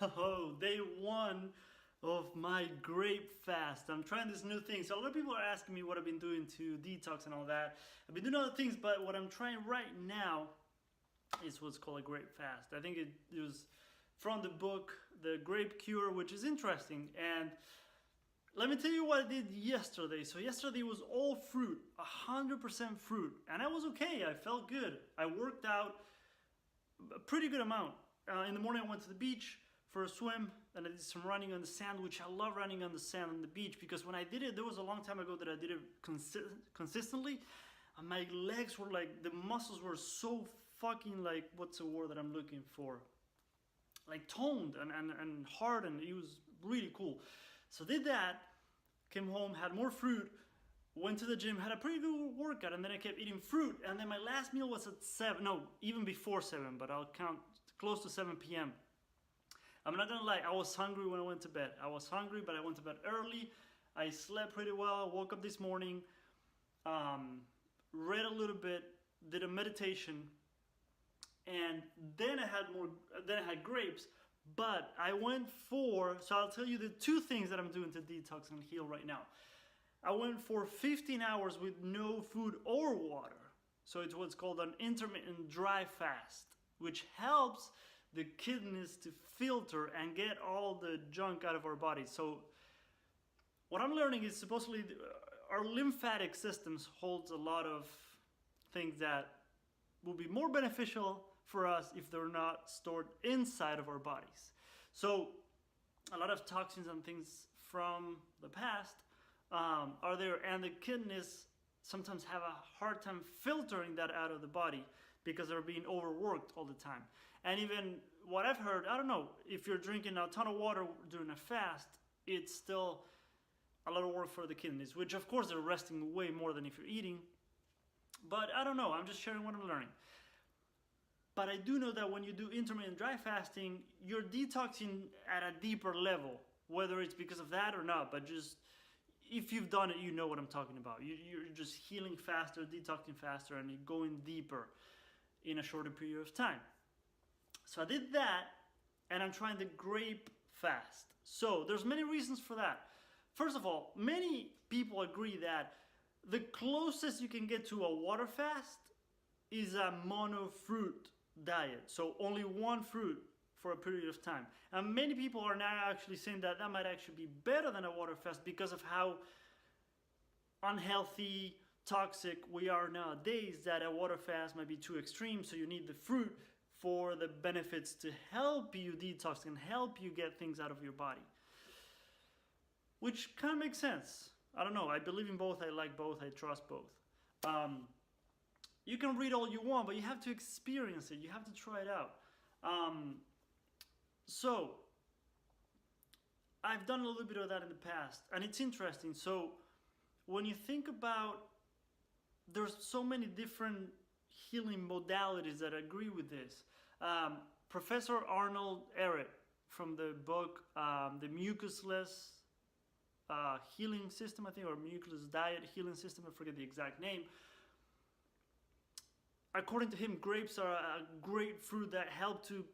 Oh, day one of my grape fast. I'm trying this new thing. So a lot of people are asking me what I've been doing to detox and all that. I've been doing other things, but what I'm trying right now is what's called a grape fast. I think it was from the book The Grape Cure, which is interesting. And let me tell you what I did yesterday. So yesterday was all fruit, 100% fruit, and I was okay. I felt good. I worked out a pretty good amount. In the morning I went to the beach for a swim, and I did some running on the sand, which I love running on the sand on the beach, because when I did it, there was a long time ago that I did it consistently, and my legs were like, the muscles were so fucking like, what's the word that I'm looking for? Like toned and hard, and it was really cool. So did that, came home, had more fruit, went to the gym, had a pretty good workout, and then I kept eating fruit, and then my last meal was at 7, no, even before 7, but I'll count close to 7 p.m. I'm not gonna lie, I was hungry when I went to bed. I was hungry, but I went to bed early. I slept pretty well, woke up this morning, read a little bit, did a meditation, and then I had grapes, but I went for, so I'll tell you the two things that I'm doing to detox and heal right now. I went for 15 hours with no food or water. So it's what's called an intermittent dry fast, which helps the kidneys to filter and get all the junk out of our bodies. So what I'm learning is supposedly our lymphatic systems holds a lot of things that will be more beneficial for us if they're not stored inside of our bodies. So a lot of toxins and things from the past are there, and the kidneys sometimes have a hard time filtering that out of the body because they're being overworked all the time. And even what I've heard, I don't know, if you're drinking a ton of water during a fast, it's still a lot of work for the kidneys, which of course they're resting way more than if you're eating. But I don't know, I'm just sharing what I'm learning. But I do know that when you do intermittent dry fasting, you're detoxing at a deeper level, whether it's because of that or not, but just if you've done it, you know what I'm talking about. You're just healing faster, detoxing faster, and you're going deeper in a shorter period of time. So I did that, and I'm trying the grape fast. So there's many reasons for that. First of all, many people agree that the closest you can get to a water fast is a monofruit diet. So only one fruit for a period of time. And many people are now actually saying that that might actually be better than a water fast because of how unhealthy, toxic we are nowadays, that a water fast might be too extreme, so you need the fruit for the benefits to help you detox and help you get things out of your body. Which kind of makes sense. I don't know, I believe in both, I like both, I trust both. You can read all you want, but you have to experience it, you have to try it out. So, I've done a little bit of that in the past, and it's interesting. So, when you think about, there's so many different healing modalities that agree with this. Professor Arnold Ehret, from the book The Mucusless Healing System, I think, or Mucusless Diet Healing System, I forget the exact name. According to him, grapes are a great fruit that help to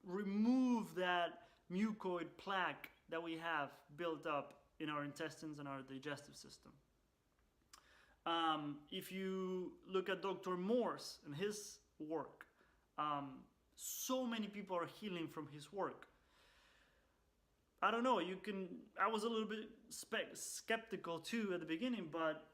remove that mucoid plaque that we have built up in our intestines and our digestive system. If you look at Dr. Morse and his work, so many people are healing from his work. I don't know, I was a little bit skeptical too at the beginning, but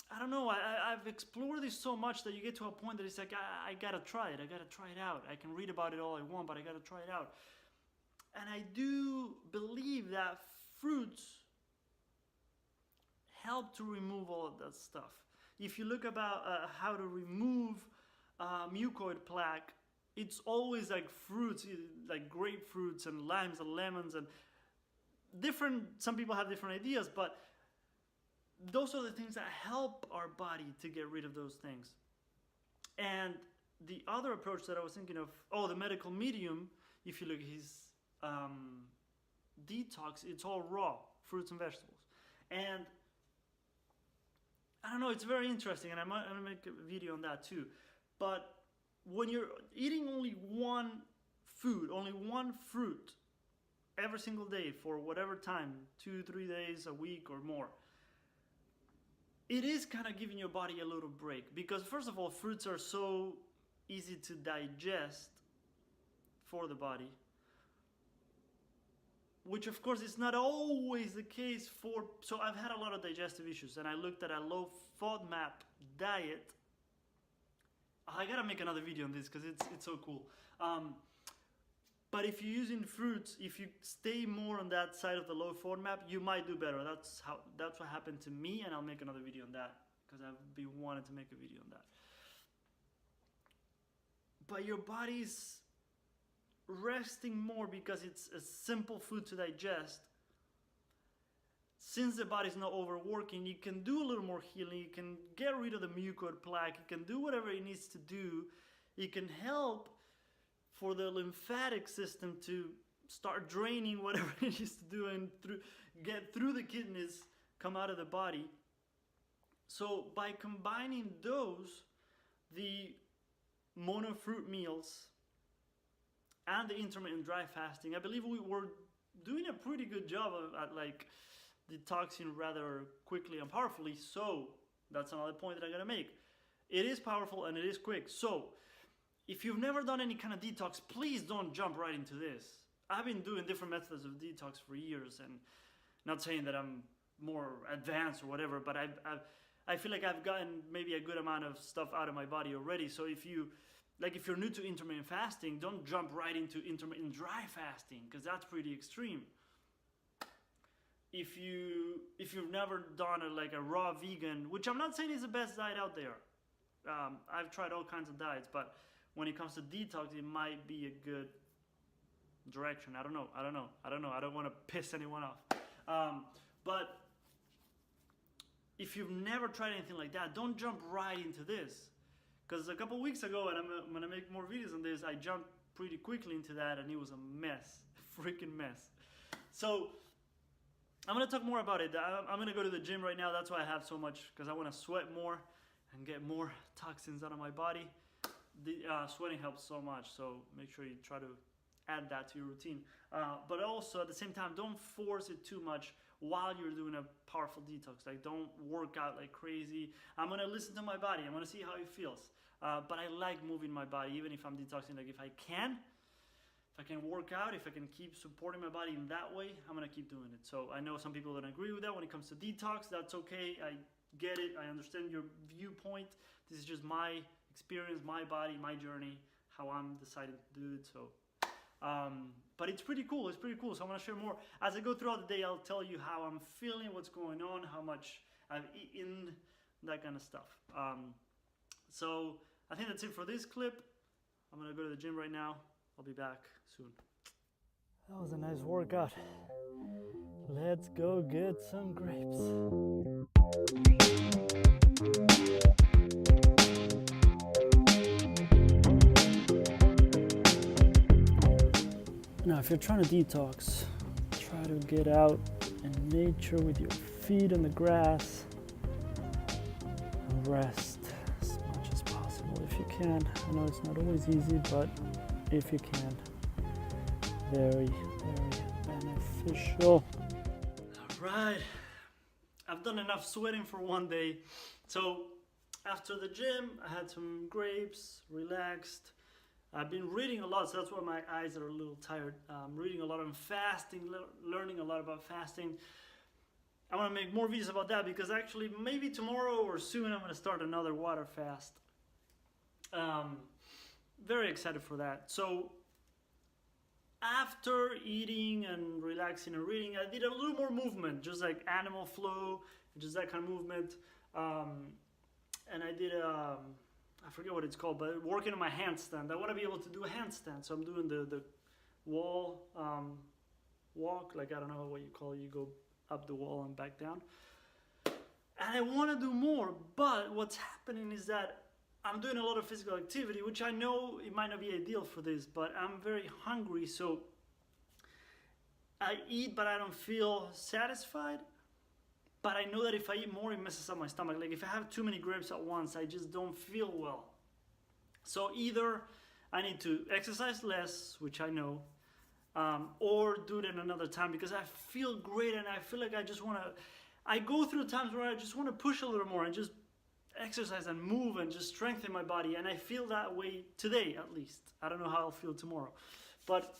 I don't know, I've explored this so much that you get to a point that it's like, I gotta try it, I gotta try it out. I can read about it all I want, but I gotta try it out. And I do believe that fruits help to remove all of that stuff. If you look about how to remove mucoid plaque, it's always like fruits, like grapefruits and limes and lemons and different, some people have different ideas, but those are the things that help our body to get rid of those things. And the other approach that I was thinking of, the medical medium, if you look at his detox, it's all raw fruits and vegetables. And I don't know, it's very interesting, and I'm gonna make a video on that too. But when you're eating only one food, only one fruit every single day for whatever time, 2-3 days, a week or more, it is kind of giving your body a little break. Because first of all, fruits are so easy to digest for the body, which of course is not always the case for, so I've had a lot of digestive issues, and I looked at a low FODMAP diet. I gotta make another video on this because it's so cool. But if you're using fruits, if you stay more on that side of the low FODMAP, you might do better. That's what happened to me, and I'll make another video on that because I've been wanting to make a video on that. But your body's resting more because it's a simple food to digest. Since the body's not overworking, you can do a little more healing. You can get rid of the mucoid plaque. You can do whatever it needs to do. It can help for the lymphatic system to start draining whatever it needs to do and get through the kidneys, come out of the body. So by combining those, the monofruit meals and the intermittent dry fasting, I believe we were doing a pretty good job at like detoxing rather quickly and powerfully. So that's another point that I gotta make. It is powerful and it is quick. So if you've never done any kind of detox, please don't jump right into this. I've been doing different methods of detox for years, and not saying that I'm more advanced or whatever, but I feel like I've gotten maybe a good amount of stuff out of my body already. So if you're new to intermittent fasting, don't jump right into intermittent dry fasting because that's pretty extreme. If you've never done a raw vegan, which I'm not saying is the best diet out there. I've tried all kinds of diets, but when it comes to detox, it might be a good direction. I don't know. I don't want to piss anyone off. But if you've never tried anything like that, don't jump right into this. Because a couple weeks ago, and I'm going to make more videos on this, I jumped pretty quickly into that, and it was a mess. Freaking mess. So I'm going to talk more about it. I'm going to go to the gym right now. That's why I have so much, because I want to sweat more and get more toxins out of my body. The sweating helps so much, so make sure you try to add that to your routine. But also at the same time, don't force it too much while you're doing a powerful detox. Like, don't work out like crazy. I'm gonna listen to my body. I'm gonna see how it feels. But I like moving my body, even if I'm detoxing. Like, if I can work out, if I can keep supporting my body in that way, I'm gonna keep doing it. So I know some people don't agree with that when it comes to detox. That's okay. I get it. I understand your viewpoint. This is just my experience, my body, my journey, how I'm deciding to do it. So, but it's pretty cool. It's pretty cool. So I'm gonna share more as I go throughout the day. I'll tell you how I'm feeling, what's going on, how much I've eaten, that kind of stuff. So I think that's it for this clip. I'm gonna go to the gym right now. I'll be back soon. That was a nice workout. Let's go get some grapes. Now, if you're trying to detox, try to get out in nature with your feet on the grass and rest as much as possible if you can. I know it's not always easy, but if you can, very, very beneficial. All right, I've done enough sweating for one day. So after the gym, I had some grapes, relaxed. I've been reading a lot, so that's why my eyes are a little tired. I'm reading a lot on fasting, learning a lot about fasting. I want to make more videos about that because actually maybe tomorrow or soon I'm going to start another water fast. Very excited for that. So after eating and relaxing and reading, I did a little more movement, just like animal flow, just that kind of movement. And I did I forget what it's called, but working on my handstand. I want to be able to do a handstand, so I'm doing the wall walk, like I don't know what you call it. You go up the wall and back down. And I want to do more, but what's happening is that I'm doing a lot of physical activity, which I know it might not be ideal for this, but I'm very hungry, so I eat, but I don't feel satisfied. But I know that if I eat more, it messes up my stomach. Like if I have too many grapes at once, I just don't feel well. So either I need to exercise less, which I know, or do it in another time because I feel great and I feel like I just want to. I go through times where I just want to push a little more and just exercise and move and just strengthen my body, and I feel that way today at least. I don't know how I'll feel tomorrow, but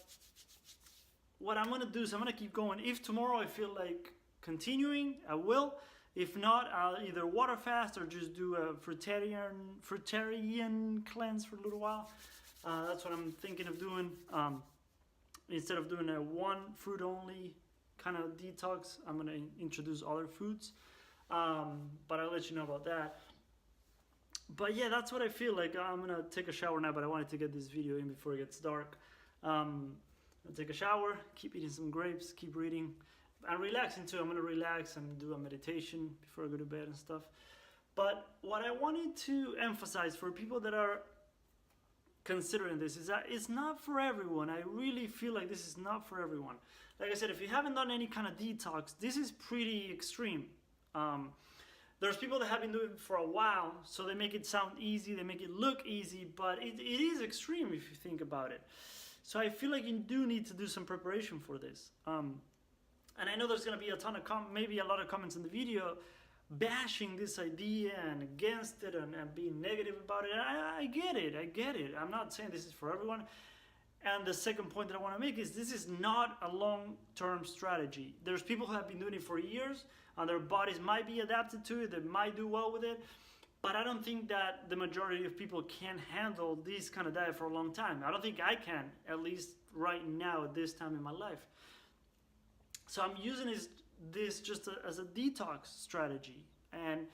what I'm gonna do is I'm gonna keep going. If tomorrow I feel like continuing, I will. If not, I'll either water fast or just do a fruitarian cleanse for a little while. That's what I'm thinking of doing. Instead of doing a one fruit only kind of detox, I'm gonna introduce other foods, but I'll let you know about that. But yeah, that's what I feel like. I'm gonna take a shower now, but I wanted to get this video in before it gets dark. I'll take a shower, keep eating some grapes, keep reading, and relaxing too. I'm gonna relax and do a meditation before I go to bed and stuff. But what I wanted to emphasize for people that are considering this is that it's not for everyone. I really feel like this is not for everyone. Like I said, if you haven't done any kind of detox, this is pretty extreme. There's people that have been doing it for a while, so they make it sound easy, they make it look easy, but it is extreme if you think about it. So I feel like you do need to do some preparation for this. And I know there's going to be a ton of maybe a lot of comments in the video bashing this idea and against it and being negative about it. I get it. I'm not saying this is for everyone. And the second point that I want to make is this is not a long-term strategy. There's people who have been doing it for years, and their bodies might be adapted to it, they might do well with it, but I don't think that the majority of people can handle this kind of diet for a long time. I don't think I can, at least right now at this time in my life. So I'm using this just as a detox strategy and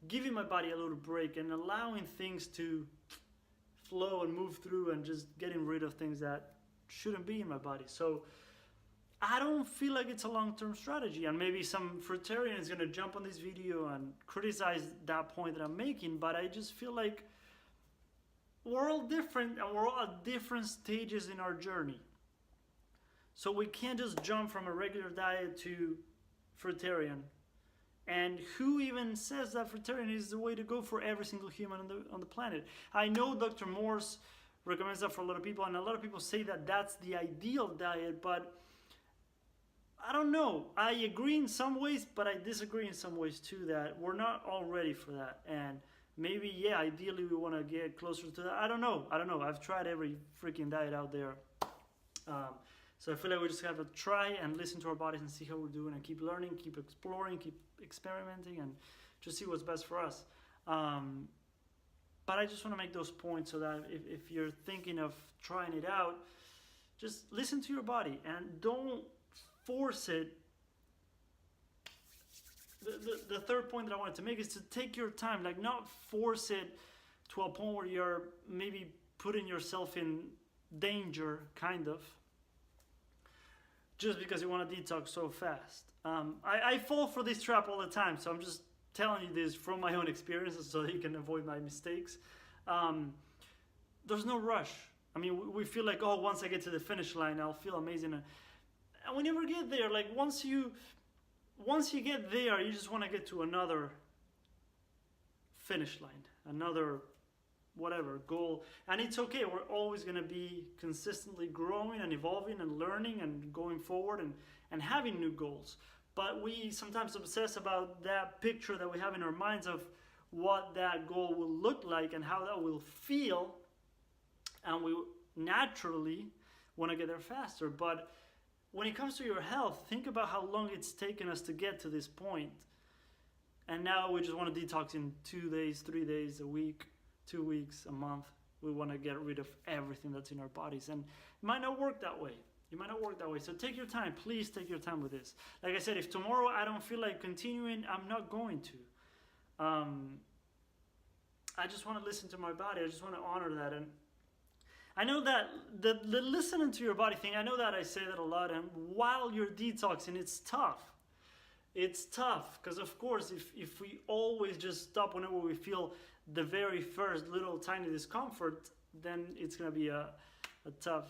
giving my body a little break and allowing things to flow and move through and just getting rid of things that shouldn't be in my body. So I don't feel like it's a long-term strategy, and maybe some fruitarian is going to jump on this video and criticize that point that I'm making, but I just feel like we're all different and we're all at different stages in our journey. So we can't just jump from a regular diet to fruitarian. And who even says that fruitarian is the way to go for every single human on the planet? I know Dr. Morse recommends that for a lot of people, and a lot of people say that that's the ideal diet, but I don't know. I agree in some ways, but I disagree in some ways too, that we're not all ready for that. And maybe, yeah, ideally we want to get closer to that. I don't know. I've tried every freaking diet out there. So I feel like we just have to try and listen to our bodies and see how we're doing and keep learning, keep exploring, keep experimenting, and just see what's best for us. But I just want to make those points so that if you're thinking of trying it out, just listen to your body and don't force it. The third point that I wanted to make is to take your time, like not force it to a point where you're maybe putting yourself in danger, kind of, just because you want to detox so fast. I fall for this trap all the time, so I'm just telling you this from my own experiences so that you can avoid my mistakes. There's no rush. I mean, we feel like, oh, once I get to the finish line, I'll feel amazing. And we never get there. Like once you get there, you just want to get to another finish line, another whatever goal. And it's okay. We're always going to be consistently growing and evolving and learning and going forward and having new goals. But we sometimes obsess about that picture that we have in our minds of what that goal will look like and how that will feel. And we naturally want to get there faster. But when it comes to your health, think about how long it's taken us to get to this point. And now we just want to detox in 2 days, 3 days, a week, 2 weeks, a month. We want to get rid of everything that's in our bodies. And it might not work that way. So take your time. Please take your time with this. Like I said, if tomorrow I don't feel like continuing, I'm not going to. I just want to listen to my body. I just want to honor that. And I know that the listening to your body thing, I know that I say that a lot, and while you're detoxing, it's tough. It's tough, because of course, if we always just stop whenever we feel the very first little tiny discomfort, then it's going to be a tough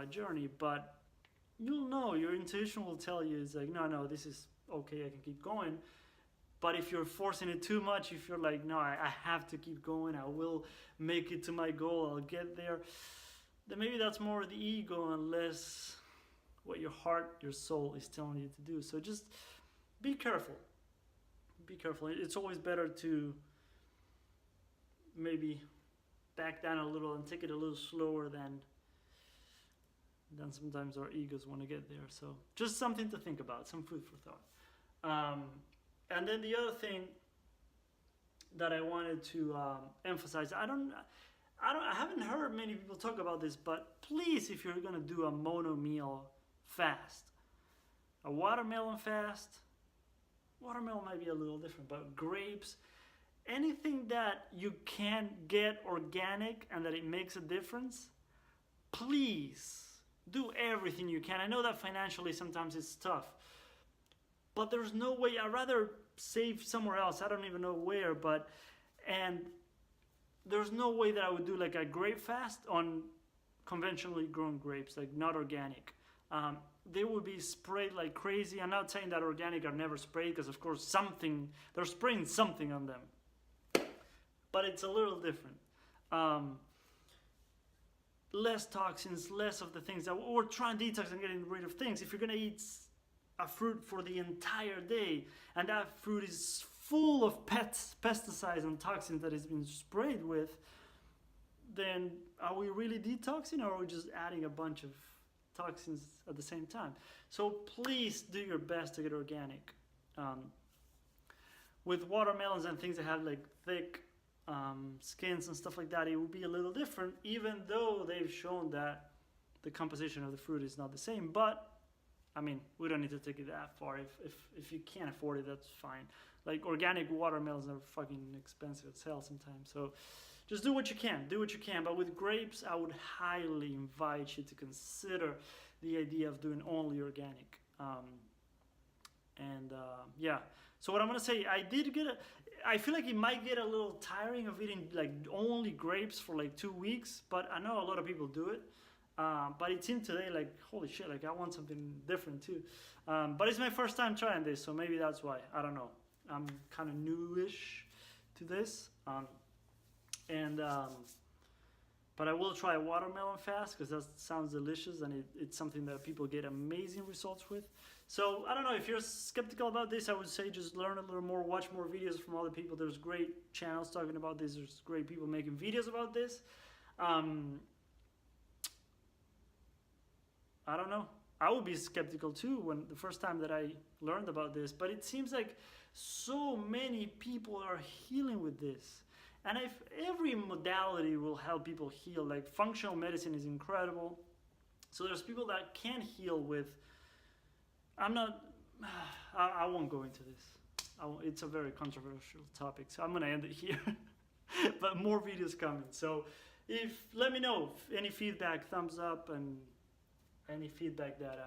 journey. But you'll know, your intuition will tell you, it's like, no, this is okay, I can keep going. But if you're forcing it too much, if you're like, no, I have to keep going, I will make it to my goal, I'll get there, then maybe that's more the ego and less what your heart, your soul is telling you to do. So just be careful. Be careful. It's always better to maybe back down a little and take it a little slower than sometimes our egos want to get there. So just something to think about, some food for thought. And then the other thing that I wanted to emphasize, I haven't heard many people talk about this, but please, if you're gonna do a mono meal fast, a watermelon fast, watermelon might be a little different, but grapes, anything that you can get organic and that it makes a difference, please do everything you can. I know that financially sometimes it's tough, but there's no way. I'd rather save somewhere else. I don't even know where, and there's no way that I would do like a grape fast on conventionally grown grapes, like not organic. They would be sprayed like crazy. I'm not saying that organic are never sprayed, because of course they're spraying something on them, but it's a little different. Less toxins, less of the things that we're trying to detox and getting rid of things. If you're gonna eat a fruit for the entire day and that fruit is full of pesticides and toxins that has been sprayed with, then are we really detoxing, or are we just adding a bunch of toxins at the same time? So please do your best to get organic. With watermelons and things that have like thick skins and stuff like that, it will be a little different, even though they've shown that the composition of the fruit is not the same. But I mean, we don't need to take it that far. If you can't afford it, that's fine. Like organic watermelons are fucking expensive as hell sometimes. So just do what you can. Do what you can. But with grapes, I would highly invite you to consider the idea of doing only organic. Yeah. So what I'm gonna say, I feel like it might get a little tiring of eating like only grapes for like 2 weeks, but I know a lot of people do it. But it seemed today like, holy shit, like I want something different too. But it's my first time trying this, so maybe that's why. I don't know. I'm kind of newish to this. But I will try a watermelon fast, because that sounds delicious, and it's something that people get amazing results with. So I don't know, if you're skeptical about this, I would say just learn a little more, watch more videos from other people. There's great channels talking about this. There's great people making videos about this. I don't know. I would be skeptical too when the first time that I learned about this, but it seems like so many people are healing with this. And if every modality will help people heal, like functional medicine is incredible. So there's people that can heal with, I won't go into this. It's a very controversial topic, so I'm gonna end it here. But more videos coming. So let me know if any feedback, thumbs up, and any feedback that,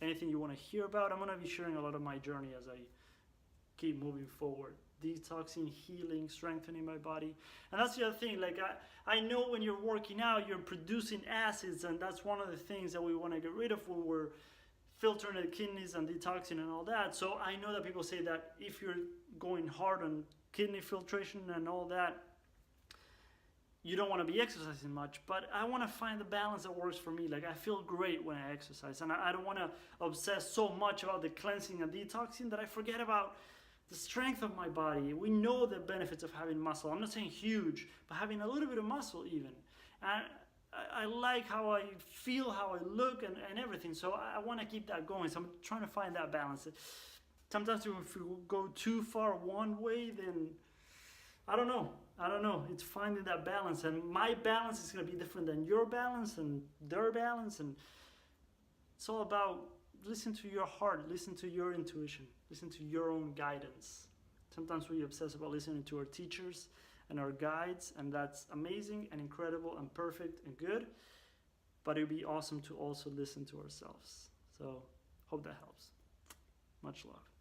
anything you want to hear about. I'm gonna be sharing a lot of my journey as I keep moving forward. Detoxing, healing, strengthening my body. And that's the other thing, like I know when you're working out, you're producing acids, and that's one of the things that we want to get rid of when we're filtering the kidneys and detoxing and all that. So I know that people say that if you're going hard on kidney filtration and all that, you don't want to be exercising much, but I want to find the balance that works for me. Like I feel great when I exercise, and I don't want to obsess so much about the cleansing and detoxing that I forget about the strength of my body. We know the benefits of having muscle. I'm not saying huge, but having a little bit of muscle even. And I like how I feel, how I look, and everything. So I want to keep that going. So I'm trying to find that balance. Sometimes if we go too far one way, then I don't know. It's finding that balance. And my balance is going to be different than your balance and their balance. And it's all about listen to your heart, listen to your intuition, listen to your own guidance. Sometimes we obsess about listening to our teachers and our guides, and that's amazing and incredible and perfect and good, but it would be awesome to also listen to ourselves. So hope that helps. Much love.